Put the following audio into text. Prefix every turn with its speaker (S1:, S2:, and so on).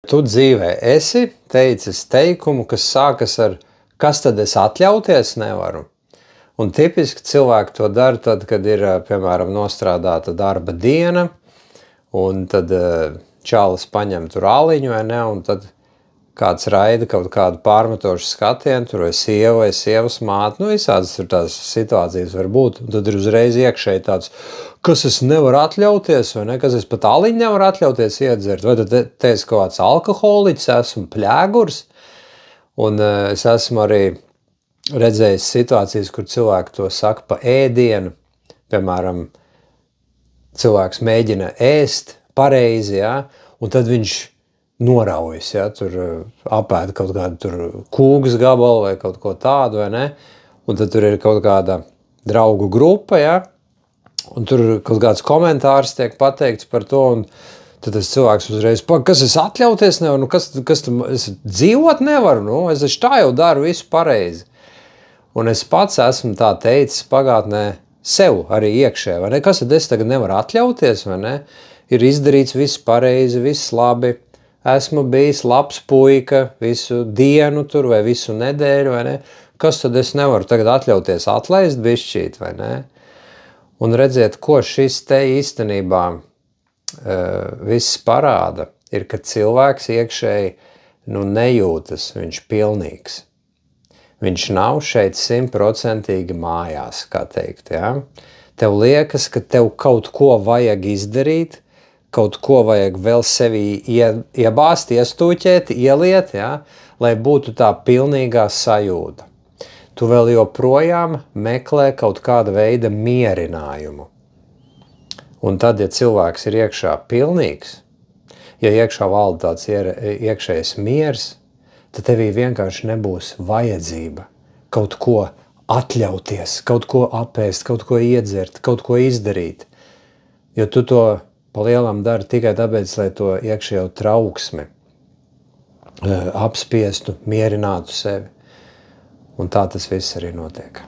S1: Tu dzīvē esi teicis teikumu, kas sākas ar kas tad es atļauties nevaru? Un tipiski cilvēki to dara tad, kad ir, piemēram, nostrādāta darba diena, un tad čalis paņem tur āliņu, vai ne, un tad kāds raida kaut kādu pārmetošu skatienu, tur vai sievas māte, nu visādas tur tās situācijas var būt, un tad ir uzreiz iekšēji tāds, kas es nevaru atļauties, vai ne, kas es pat āliņu nevaru atļauties iedzert, vai tad te es kaut kāds alkoholiķis esmu, pļēgurs, un es esmu arī redzējis situācijas, kur cilvēki to saka pa ēdienu, piemēram, cilvēks mēģina ēst pareizi, ja, un tad viņš noraujas, ja, tur apēda kaut kādu tur kūgas gabalu vai kaut ko tādu, vai ne, un tad tur ir kaut kāda draugu grupa, ja, un tur kaut kāds komentārs tiek pateikts par to, un tad tas cilvēks uzreiz, kas es atļauties nevaru, nu kas es dzīvot nevaru, nu, es tā jau daru visu pareizi. Un es pats esmu tā teicis pagātnē sev arī iekšē, vai ne, kas tad es tagad nevaru atļauties, vai ne, ir izdarīts viss pareizi, viss labi, esmu bijis labs puika visu dienu tur vai visu nedēļu, vai ne, kas tad es nevaru tagad atļauties atlaist bišķīt, vai ne, un redziet, ko šis te īstenībā viss parāda, ir, ka cilvēks iekšēji nejūtas, viņš pilnīgs. Viņš nav šeit 100% mājās, kā teikt, ja? Tev liekas, ka tev kaut ko vajag izdarīt, kaut ko vajag vēl sevī iebāzt, iestūķēt, ieliet, ja? Lai būtu tā pilnīgā sajūta. Tu vēl joprojām meklē kaut kāda veida mierinājumu. Un tad, ja cilvēks ir iekšā pilnīgs, ja iekšā valda tāds iekšējs miers, tad tevī vienkārši nebūs vajadzība kaut ko atļauties, kaut ko apēst, kaut ko iedzert, kaut ko izdarīt. Jo tu to pa lielam dari tikai tāpēc, lai to iekšējo trauksmi apspiestu, mierinātu sevi. Un tā tas viss arī notiek.